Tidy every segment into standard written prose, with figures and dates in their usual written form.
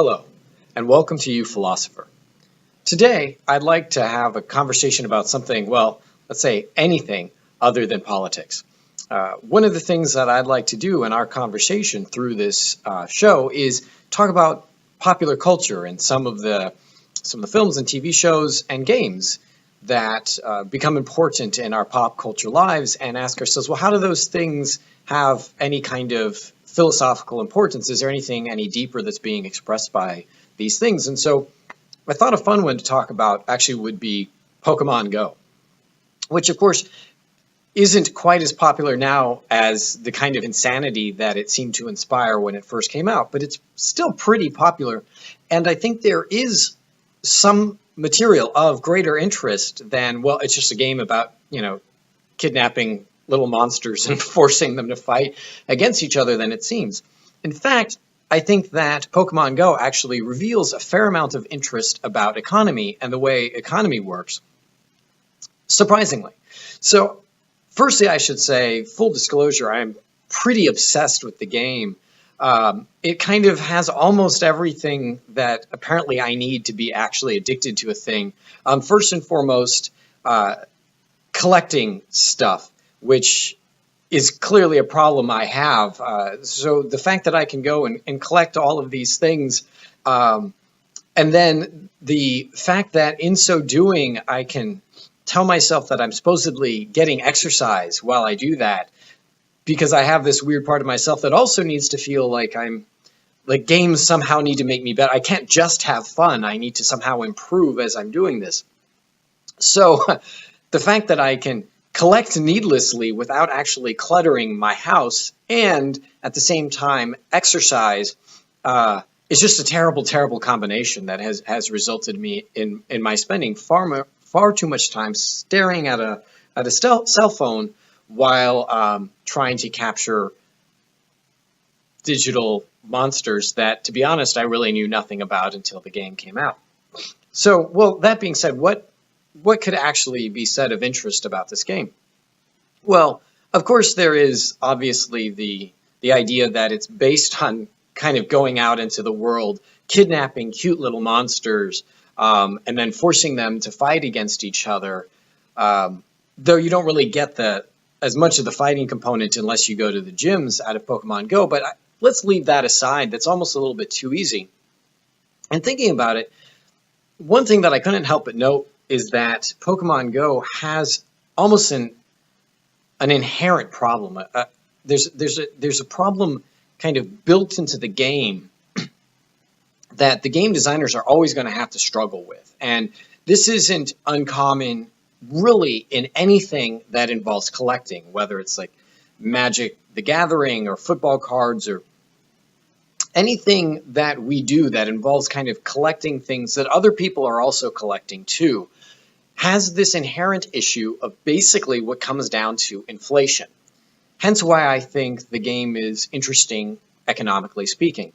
Hello, and welcome to You Philosopher. Today, I'd like to have a conversation about something, well, let's say anything other than politics. One of the things that I'd like to do in our conversation through this show is talk about popular culture and some of the films and TV shows and games that become important in our pop culture lives, and ask ourselves, well, how do those things have any kind of philosophical importance? Is there anything any deeper that's being expressed by these things? And so I thought a fun one to talk about actually would be Pokemon Go, which of course isn't quite as popular now as the kind of insanity that it seemed to inspire when it first came out, but it's still pretty popular. And I think there is some material of greater interest than, well, it's just a game about, kidnapping little monsters and forcing them to fight against each other than it seems. In fact, I think that Pokemon Go actually reveals a fair amount of interest about economy and the way economy works, surprisingly. So, firstly, I should say, full disclosure, I'm pretty obsessed with the game. It kind of has almost everything that apparently I need to be actually addicted to a thing. First and foremost, collecting stuff, which is clearly a problem I have. So the fact that I can go and collect all of these things, and then the fact that in so doing, I can tell myself that I'm supposedly getting exercise while I do that, because I have this weird part of myself that also needs to feel like games somehow need to make me better. I can't just have fun. I need to somehow improve as I'm doing this. So the fact that I can collect needlessly without actually cluttering my house and at the same time exercise is just a terrible, terrible combination that has resulted me in my spending far too much time staring at a cell phone while trying to capture digital monsters that, to be honest, I really knew nothing about until the game came out. So, well, that being said, what could actually be said of interest about this game? Well, of course, there is obviously the idea that it's based on kind of going out into the world, kidnapping cute little monsters, and then forcing them to fight against each other. Though you don't really get as much of the fighting component unless you go to the gyms out of Pokemon Go. But let's leave that aside. That's almost a little bit too easy. And thinking about it, one thing that I couldn't help but note is that Pokemon Go has almost an inherent problem. There's a problem kind of built into the game that the game designers are always going to have to struggle with. And this isn't uncommon really in anything that involves collecting, whether it's like Magic the Gathering or football cards or anything that we do that involves kind of collecting things that other people are also collecting too, has this inherent issue of basically what comes down to inflation. Hence why I think the game is interesting economically speaking.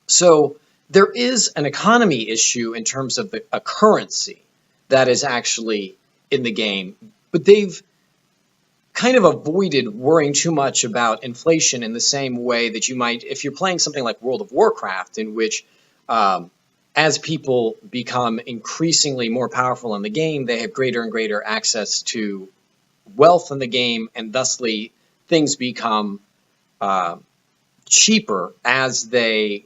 So there is an economy issue in terms of a currency that is actually in the game, but they've kind of avoided worrying too much about inflation in the same way that you might if you're playing something like World of Warcraft, in which as people become increasingly more powerful in the game, they have greater and greater access to wealth in the game, and thusly things become cheaper as they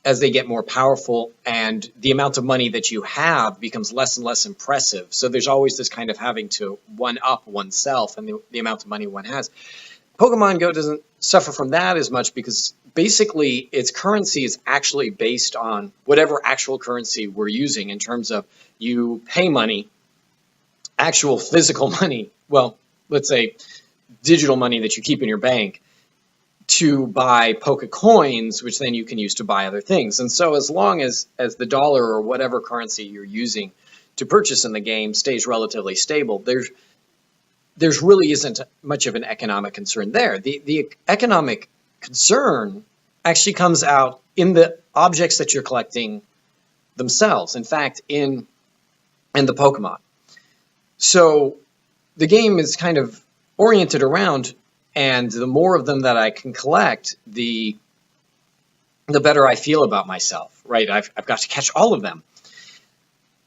get more powerful, and the amount of money that you have becomes less and less impressive. So there's always this kind of having to one-up oneself and the amount of money one has. Pokemon Go doesn't suffer from that as much because basically its currency is actually based on whatever actual currency we're using, in terms of you pay money, actual physical money, well, let's say digital money that you keep in your bank, to buy Poke Coins, which then you can use to buy other things. And so as long as the dollar or whatever currency you're using to purchase in the game stays relatively stable, there's really isn't much of an economic concern there. The economic concern actually comes out in the objects that you're collecting themselves. In fact, in the Pokemon. So the game is kind of oriented around, and the more of them that I can collect, the the better I feel about myself, right? I've got to catch all of them.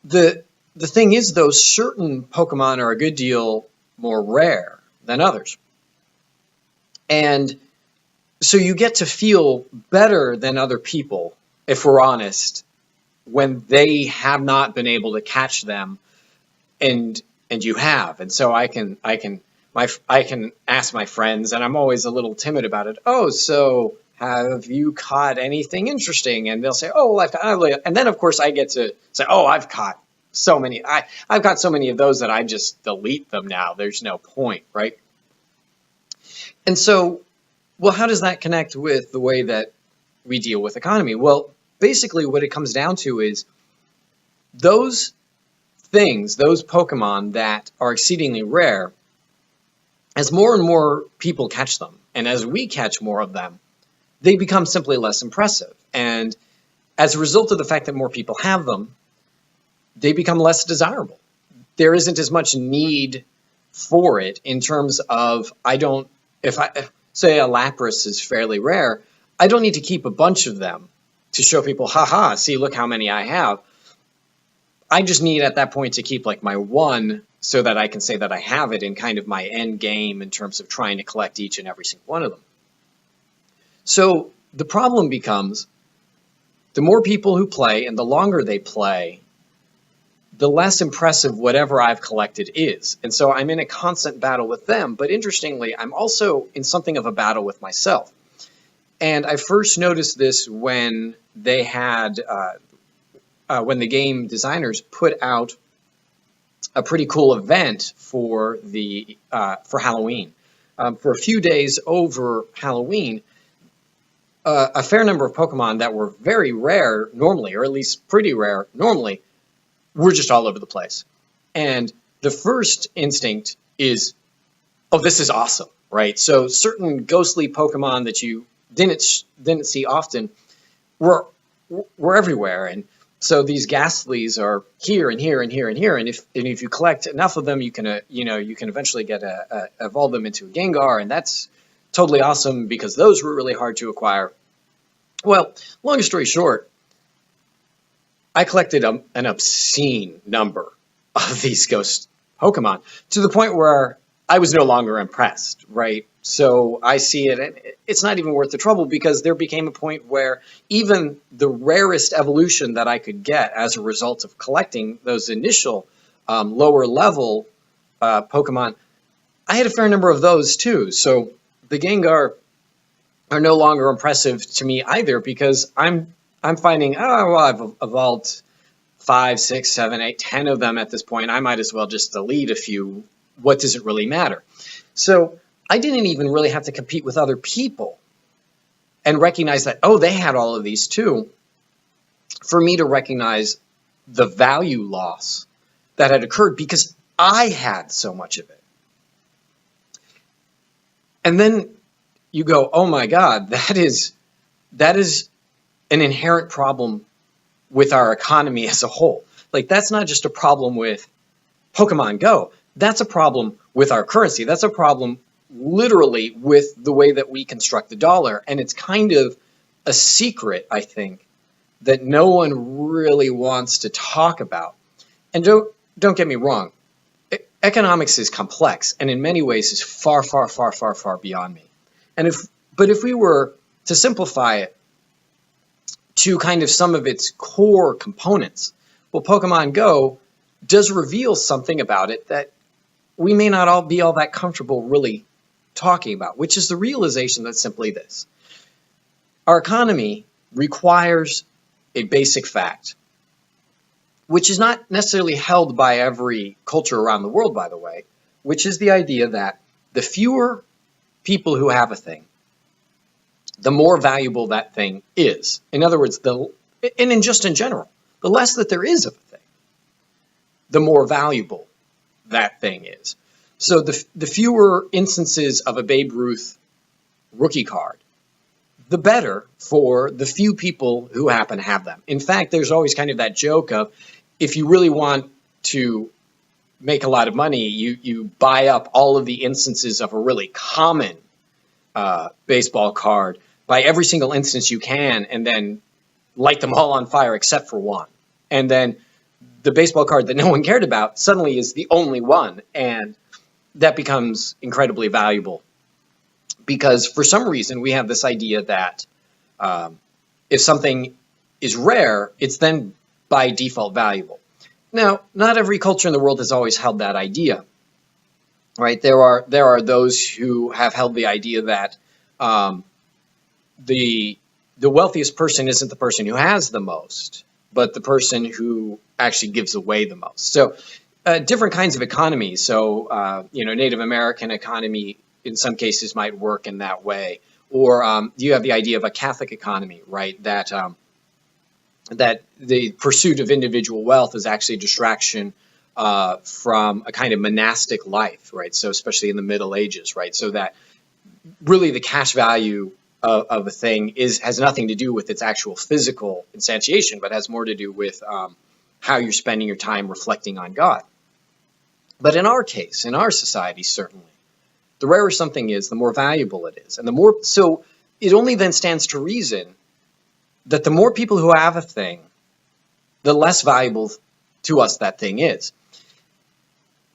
The thing is, though, certain Pokemon are a good deal more rare than others. And so you get to feel better than other people, if we're honest, when they have not been able to catch them and you have. And so I can ask my friends, and I'm always a little timid about it. Oh, so have you caught anything interesting? And they'll say, oh, well, and then of course I get to say, oh, I've caught so many. I've got so many of those that I just delete them now. There's no point, right? And so, well, how does that connect with the way that we deal with economy? Well, basically what it comes down to is those things, those Pokemon that are exceedingly rare, as more and more people catch them, and as we catch more of them, they become simply less impressive. And as a result of the fact that more people have them, they become less desirable. There isn't as much need for it in terms of, if I say a Lapras is fairly rare, I don't need to keep a bunch of them to show people, haha, see, look how many I have. I just need at that point to keep like my one so that I can say that I have it in kind of my end game in terms of trying to collect each and every single one of them. So the problem becomes the more people who play and the longer they play, the less impressive whatever I've collected is. And so I'm in a constant battle with them. But interestingly, I'm also in something of a battle with myself. And I first noticed this when they had, when the game designers put out a pretty cool event for Halloween. For a few days over Halloween, a fair number of Pokemon that were very rare normally, or at least pretty rare normally, were just all over the place. And the first instinct is, oh, this is awesome, right? So certain ghostly Pokemon that you didn't see often were everywhere. And so these Ghastlies are here and here and here and here. And if you collect enough of them, you can eventually evolve them into a Gengar, and that's totally awesome because those were really hard to acquire. Well, long story short, I collected an obscene number of these ghost Pokemon to the point where I was no longer impressed, right? So I see it, and it's not even worth the trouble because there became a point where even the rarest evolution that I could get as a result of collecting those initial lower level Pokemon, I had a fair number of those too. So the Gengar are no longer impressive to me either because I'm finding, oh, well, I've evolved 5, 6, 7, 8, 10 of them at this point. I might as well just delete a few. What does it really matter? So I didn't even really have to compete with other people and recognize that, oh, they had all of these too, for me to recognize the value loss that had occurred because I had so much of it. And then you go, oh my God, that is an inherent problem with our economy as a whole. Like, that's not just a problem with Pokemon Go. That's a problem with our currency. That's a problem literally with the way that we construct the dollar. And it's kind of a secret, I think, that no one really wants to talk about. And don't get me wrong. Economics is complex and in many ways is far, far, far, far, far beyond me. But if we were to simplify it to kind of some of its core components, well, Pokemon Go does reveal something about it that we may not all be all that comfortable really talking about, which is the realization that simply this. Our economy requires a basic fact, which is not necessarily held by every culture around the world, by the way, which is the idea that the fewer people who have a thing, the more valuable that thing is. In other words, just in general, the less that there is of a thing, the more valuable that thing is. So the fewer instances of a Babe Ruth rookie card, the better for the few people who happen to have them. In fact, there's always kind of that joke of, if you really want to make a lot of money, you buy up all of the instances of a really common baseball card by every single instance you can, and then light them all on fire except for one. And then the baseball card that no one cared about suddenly is the only one, and that becomes incredibly valuable. Because for some reason we have this idea that if something is rare, it's then by default valuable. Now, not every culture in the world has always held that idea, right? There are those who have held the idea that the wealthiest person isn't the person who has the most, but the person who actually gives away the most. So different kinds of economies. So Native American economy in some cases might work in that way. Or you have the idea of a Catholic economy, right? That the pursuit of individual wealth is actually a distraction from a kind of monastic life, right? So especially in the Middle Ages, right? So that really the cash value of a thing has nothing to do with its actual physical instantiation, but has more to do with how you're spending your time reflecting on God. But in our case, in our society, certainly, the rarer something is, the more valuable it is. And the more, so it only then stands to reason that the more people who have a thing, the less valuable to us that thing is.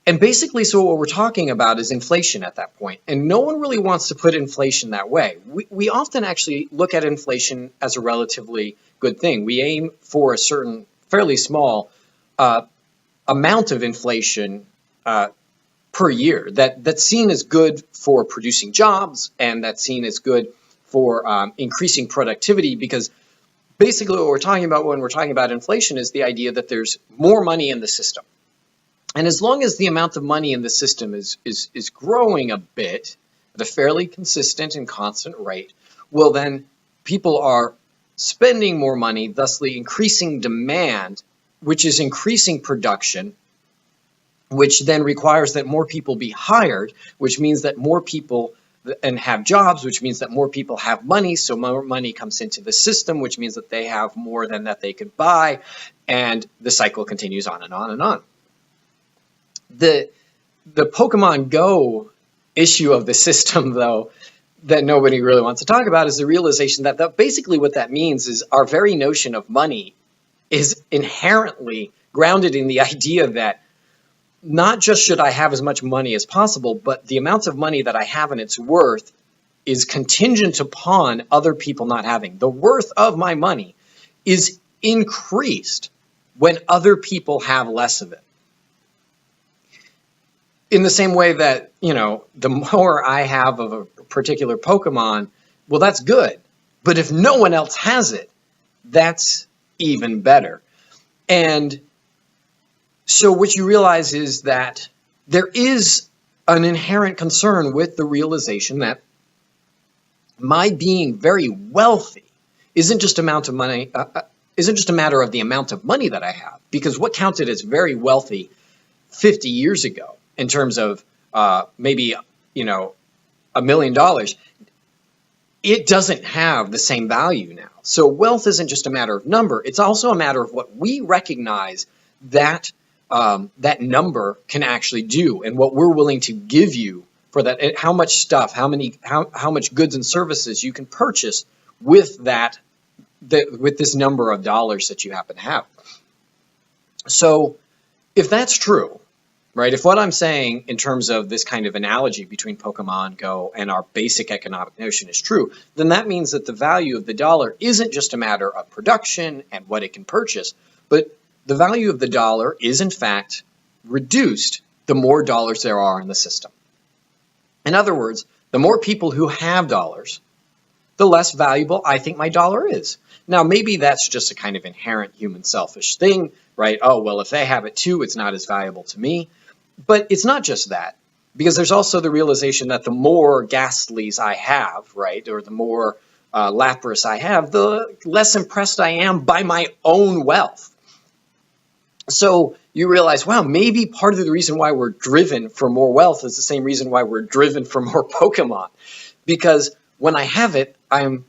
And basically, so what we're talking about is inflation at that point. And no one really wants to put inflation that way. We often actually look at inflation as a relatively good thing. We aim for a certain fairly small amount of inflation per year that's seen as good for producing jobs, and that's seen as good for increasing productivity, because basically what we're talking about when we're talking about inflation is the idea that there's more money in the system. And as long as the amount of money in the system is growing a bit at a fairly consistent and constant rate, well, then people are spending more money, thusly increasing demand, which is increasing production, which then requires that more people be hired, which means that more people and have jobs, which means that more people have money, so more money comes into the system, which means that they have more than that they could buy, and the cycle continues on and on and on. The Pokemon Go issue of the system, though, that nobody really wants to talk about, is the realization that basically what that means is our very notion of money is inherently grounded in the idea that not just should I have as much money as possible, but the amount of money that I have and its worth is contingent upon other people not having. The worth of my money is increased when other people have less of it. In the same way that, the more I have of a particular Pokemon, well, that's good. But if no one else has it, that's even better. And so what you realize is that there is an inherent concern with the realization that my being very wealthy isn't just amount of money, isn't just a matter of the amount of money that I have. Because what counted as very wealthy 50 years ago, in terms of maybe $1 million, it doesn't have the same value now. So wealth isn't just a matter of number; it's also a matter of what we recognize that that number can actually do, and what we're willing to give you for that, and how much stuff, how much goods and services you can purchase with that, with this number of dollars that you happen to have. So if that's true, right, if what I'm saying in terms of this kind of analogy between Pokemon Go and our basic economic notion is true, then that means that the value of the dollar isn't just a matter of production and what it can purchase, but the value of the dollar is, in fact, reduced the more dollars there are in the system. In other words, the more people who have dollars, the less valuable I think my dollar is. Now, maybe that's just a kind of inherent human selfish thing, right? Oh, well, if they have it too, it's not as valuable to me. But it's not just that, because there's also the realization that the more Ghastlies I have, right, or the more Lapras I have, the less impressed I am by my own wealth. So you realize, wow, maybe part of the reason why we're driven for more wealth is the same reason why we're driven for more Pokemon. Because when I have it, I'm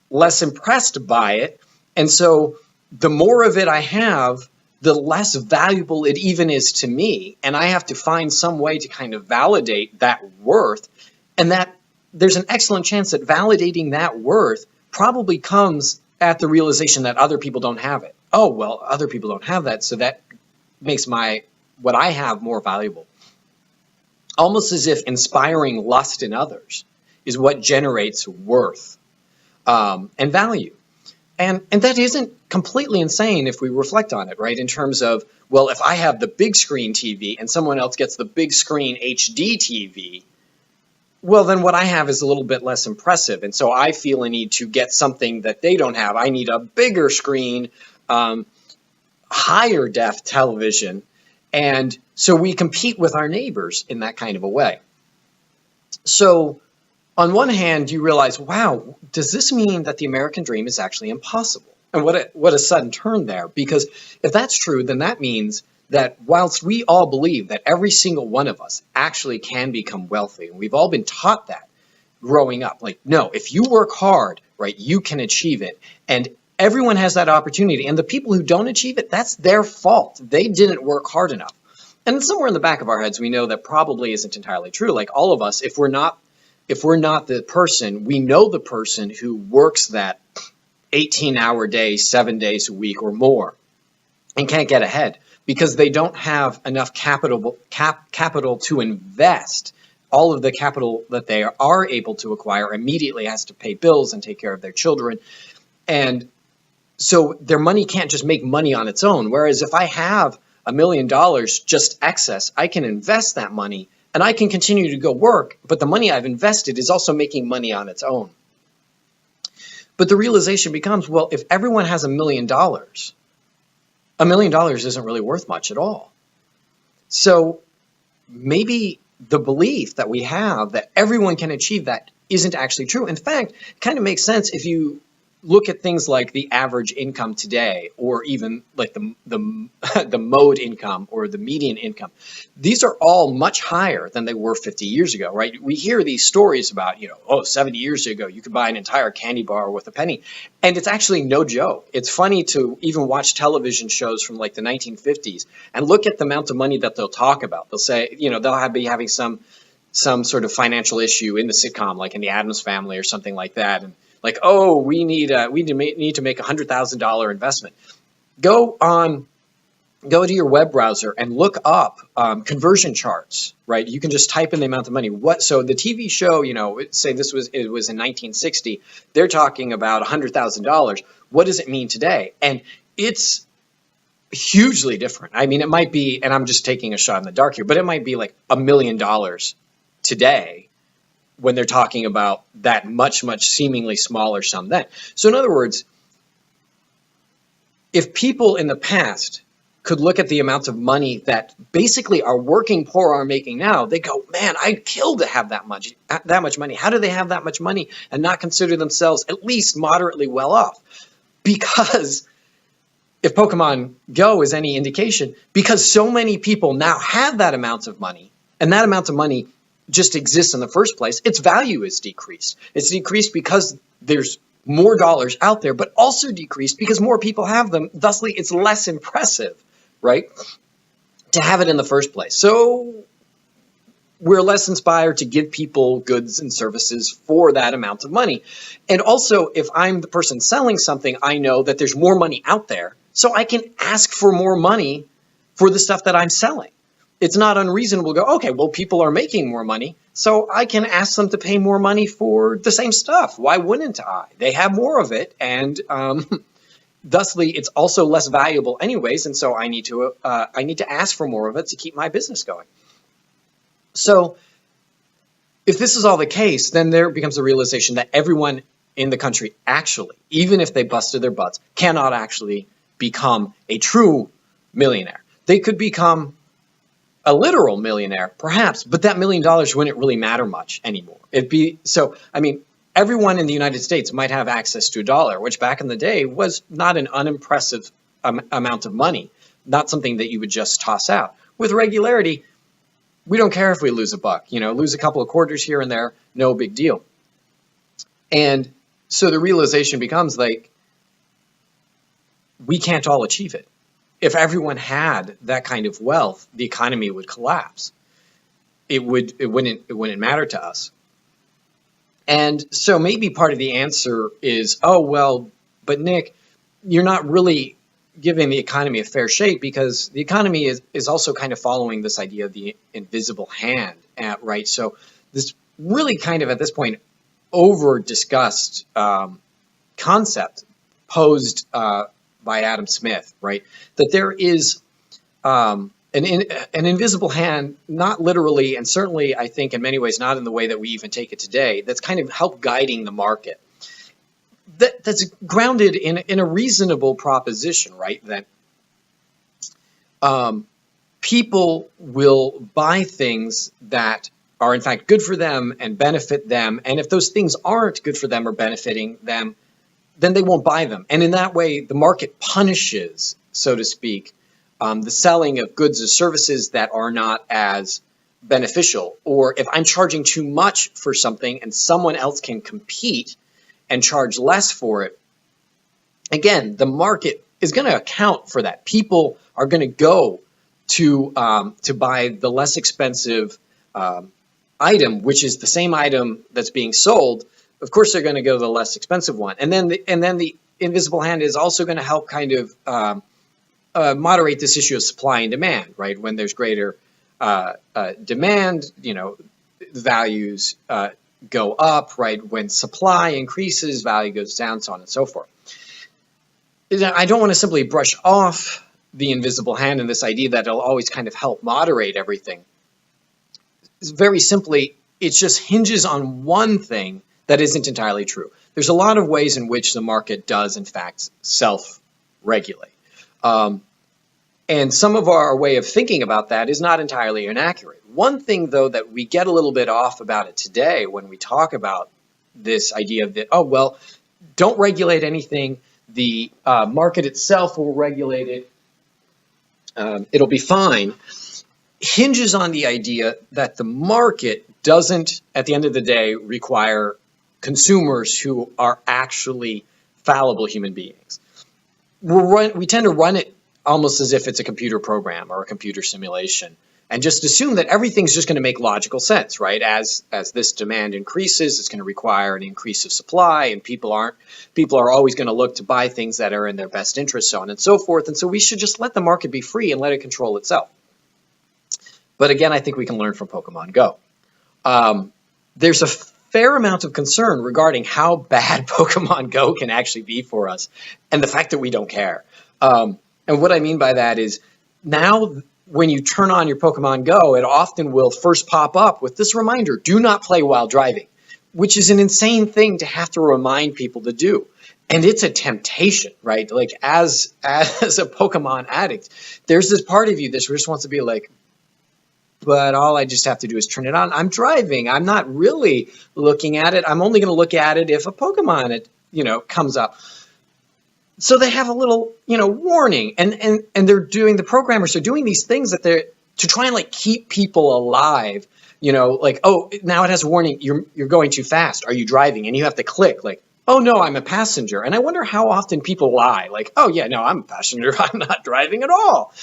less impressed by it. And so the more of it I have, the less valuable it even is to me. And I have to find some way to kind of validate that worth. And that there's an excellent chance that validating that worth probably comes at the realization that other people don't have it. Oh, well, other people don't have that, so that makes what I have more valuable. Almost as if inspiring lust in others is what generates worth and value. And that isn't completely insane if we reflect on it, right? In terms of, well, if I have the big screen TV and someone else gets the big screen HD TV, well, then what I have is a little bit less impressive. And so I feel a need to get something that they don't have. I need a bigger screen, higher def television. And so we compete with our neighbors in that kind of a way. So on one hand, you realize, wow, does this mean that the American dream is actually impossible? And what a sudden turn there. Because if that's true, then that means that whilst we all believe that every single one of us actually can become wealthy, and we've all been taught that growing up, like, no, if you work hard, right, you can achieve it. And everyone has that opportunity. And the people who don't achieve it, that's their fault. They didn't work hard enough. And somewhere in the back of our heads, we know that probably isn't entirely true. Like all of us, if we're not the person, we know the person who works that 18-hour day, 7 days a week or more and can't get ahead because they don't have enough capital to invest. All of the capital that they are able to acquire immediately has to pay bills and take care of their children. And so their money can't just make money on its own. Whereas if I have $1 million just excess, I can invest that money and I can continue to go work, but the money I've invested is also making money on its own. But the realization becomes, well, if everyone has $1 million, $1 million isn't really worth much at all. So maybe the belief that we have that everyone can achieve that isn't actually true. In fact, it kind of makes sense if you look at things like the average income today, or even like the mode income or the median income. These are all much higher than they were 50 years ago, right? We hear these stories about, 70 years ago, you could buy an entire candy bar with a penny. And it's actually no joke. It's funny to even watch television shows from like the 1950s and look at the amount of money that they'll talk about. They'll say, they'll be having some sort of financial issue in the sitcom, like in the Addams Family or something like that. And like, oh, we need to make $100,000 investment. Go to your web browser and look up conversion charts, right? You can just type in the amount of money. So the TV show, say it was in 1960, they're talking about $100,000. What does it mean today? And it's hugely different. I mean, it might be, and I'm just taking a shot in the dark here, but it might be like $1 million today, when they're talking about that much seemingly smaller sum then. So in other words, if people in the past could look at the amount of money that basically our working poor are making now, they go, man, I'd kill to have that much money. How do they have that much money and not consider themselves at least moderately well off? Because if Pokemon Go is any indication, because so many people now have that amount of money, and that amount of money just exists in the first place, its value is decreased. It's decreased because there's more dollars out there, but also decreased because more people have them. Thusly, it's less impressive, right, to have it in the first place. So we're less inspired to give people goods and services for that amount of money. And also, if I'm the person selling something, I know that there's more money out there, so I can ask for more money for the stuff that I'm selling. It's not unreasonable to go, okay, well, people are making more money, so I can ask them to pay more money for the same stuff. Why wouldn't I? They have more of it, and thusly, it's also less valuable anyways, and so I need to ask for more of it to keep my business going. So if this is all the case, then there becomes the realization that everyone in the country actually, even if they busted their butts, cannot actually become a true millionaire. They could become a literal millionaire, perhaps, but that $1 million wouldn't really matter much anymore. Everyone in the United States might have access to $1, which back in the day was not an unimpressive amount of money, not something that you would just toss out. With regularity, we don't care if we lose a buck, lose a couple of quarters here and there, no big deal. And so the realization becomes like, we can't all achieve it. If everyone had that kind of wealth, the economy would collapse. It wouldn't matter to us. And so maybe part of the answer is, oh, well, but Nick, you're not really giving the economy a fair shake, because the economy is also kind of following this idea of the invisible hand, right? So this really kind of at this point over discussed concept posed by Adam Smith, right? That there is an invisible hand, not literally, and certainly I think in many ways not in the way that we even take it today, that's kind of help guiding the market. That's grounded in a reasonable proposition, right? That people will buy things that are in fact good for them and benefit them. And if those things aren't good for them or benefiting them, then they won't buy them. And in that way, the market punishes, so to speak, the selling of goods or services that are not as beneficial. Or if I'm charging too much for something and someone else can compete and charge less for it, again, the market is going to account for that. People are going to go to buy the less expensive item, which is the same item that's being sold. Of course, they're going to go to the less expensive one. And then the invisible hand is also going to help kind of moderate this issue of supply and demand, right? When there's greater demand, values go up, right? When supply increases, value goes down, so on and so forth. I don't want to simply brush off the invisible hand and this idea that it'll always kind of help moderate everything. Very simply, it just hinges on one thing that isn't entirely true. There's a lot of ways in which the market does, in fact, self-regulate. And some of our way of thinking about that is not entirely inaccurate. One thing, though, that we get a little bit off about it today when we talk about this idea of that, oh, well, don't regulate anything. The market itself will regulate it. It'll be fine. Hinges on the idea that the market doesn't, at the end of the day, require consumers who are actually fallible human beings. We tend to run it almost as if it's a computer program or a computer simulation, and just assume that everything's just going to make logical sense, right? As this demand increases, it's going to require an increase of supply, and people are always going to look to buy things that are in their best interest, so on and so forth. And so we should just let the market be free and let it control itself. But again, I think we can learn from Pokemon Go. There's a fair amount of concern regarding how bad Pokemon Go can actually be for us, and the fact that we don't care. And what I mean by that is, now when you turn on your Pokemon Go, it often will first pop up with this reminder, do not play while driving, which is an insane thing to have to remind people to do. And it's a temptation, right? Like as a Pokemon addict, there's this part of you that just wants to be like, but all I just have to do is turn it on. I'm driving. I'm not really looking at it. I'm only going to look at it if a Pokemon, comes up. So they have a little, warning, and the programmers are doing these things that they're to try and like keep people alive, like, oh, now it has a warning, you're going too fast. Are you driving? And you have to click like, oh no, I'm a passenger. And I wonder how often people lie, like, oh yeah, no, I'm a passenger. I'm not driving at all.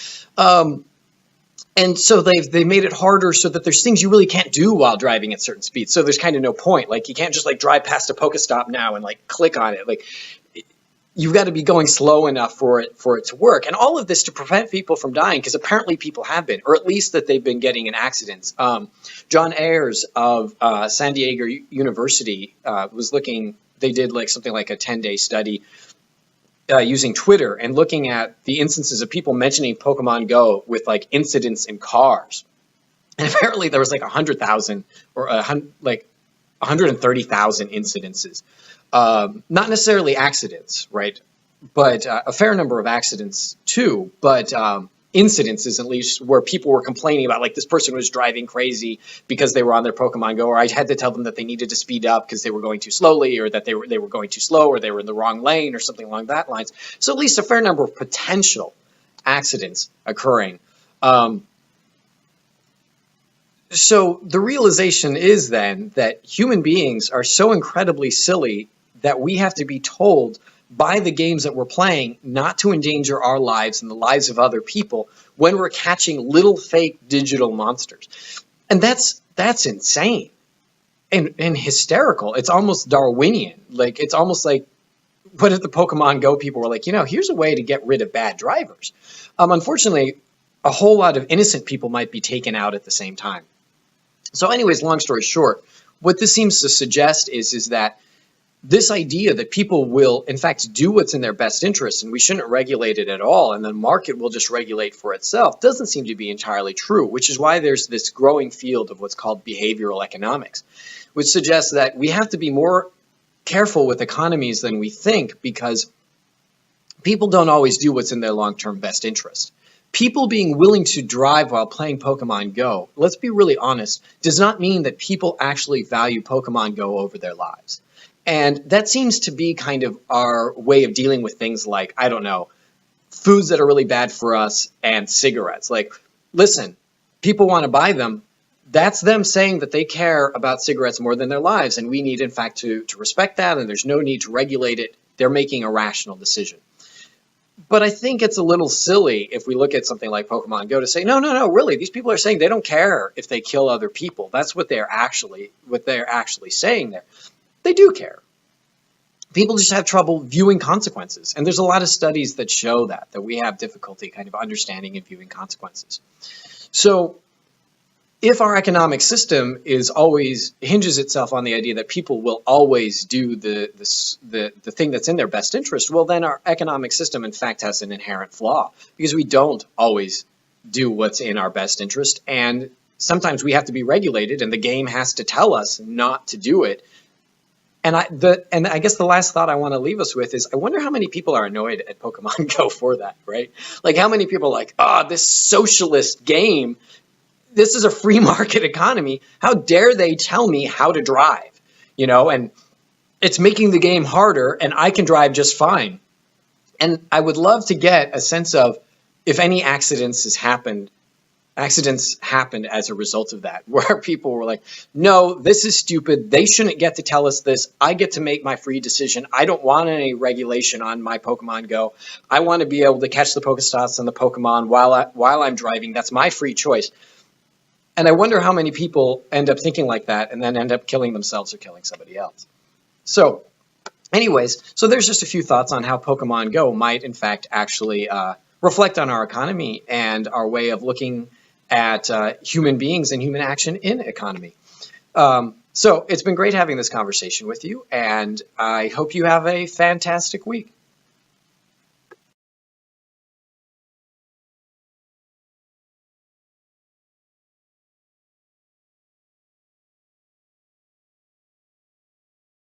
And so they made it harder so that there's things you really can't do while driving at certain speeds. So there's kind of no point. Like you can't just like drive past a Pokestop now and like click on it. Like you've got to be going slow enough for it to work. And all of this to prevent people from dying, because apparently people have been, or at least that they've been getting in accidents. John Ayers of San Diego University was looking, they did like something like a 10-day study using Twitter and looking at the instances of people mentioning Pokemon Go with like incidents in cars. And apparently there was like 100,000 or like 130,000 incidences. Not necessarily accidents, right? But a fair number of accidents too. But incidences, at least, where people were complaining about, like, this person was driving crazy because they were on their Pokemon Go, or I had to tell them that they needed to speed up because they were going too slowly, or that they were going too slow, or they were in the wrong lane, or something along that lines. So at least a fair number of potential accidents occurring. So the realization is then that human beings are so incredibly silly that we have to be told by the games that we're playing not to endanger our lives and the lives of other people when we're catching little fake digital monsters. And that's insane. and hysterical. It's almost Darwinian. Like, it's almost like, what if the Pokemon Go people were like, here's a way to get rid of bad drivers? Unfortunately, a whole lot of innocent people might be taken out at the same time. So anyways, long story short, what this seems to suggest is that this idea that people will, in fact, do what's in their best interest and we shouldn't regulate it at all and the market will just regulate for itself doesn't seem to be entirely true, which is why there's this growing field of what's called behavioral economics, which suggests that we have to be more careful with economies than we think because people don't always do what's in their long-term best interest. People being willing to drive while playing Pokemon Go, let's be really honest, does not mean that people actually value Pokemon Go over their lives. And that seems to be kind of our way of dealing with things like, I don't know, foods that are really bad for us and cigarettes. Like, listen, people want to buy them. That's them saying that they care about cigarettes more than their lives. And we need, in fact, to respect that. And there's no need to regulate it. They're making a rational decision. But I think it's a little silly if we look at something like Pokemon Go to say, no, really, these people are saying they don't care if they kill other people. That's what they're actually saying there. They do care. People just have trouble viewing consequences. And there's a lot of studies that show that we have difficulty kind of understanding and viewing consequences. So if our economic system hinges itself on the idea that people will always do the thing that's in their best interest, well, then our economic system, in fact, has an inherent flaw because we don't always do what's in our best interest. And sometimes we have to be regulated and the game has to tell us not to do it. And I guess the last thought I want to leave us with is I wonder how many people are annoyed at Pokemon Go for that, right? Like how many people are like, this socialist game, this is a free market economy. How dare they tell me how to drive, and it's making the game harder and I can drive just fine. And I would love to get a sense of if any accidents happened as a result of that, where people were like, no, this is stupid. They shouldn't get to tell us this. I get to make my free decision. I don't want any regulation on my Pokemon Go. I want to be able to catch the Pokestops and the Pokemon while I'm driving. That's my free choice. And I wonder how many people end up thinking like that and then end up killing themselves or killing somebody else. So anyways, there's just a few thoughts on how Pokemon Go might, in fact, actually reflect on our economy and our way of looking at human beings and human action in economy. So it's been great having this conversation with you, and I hope you have a fantastic week.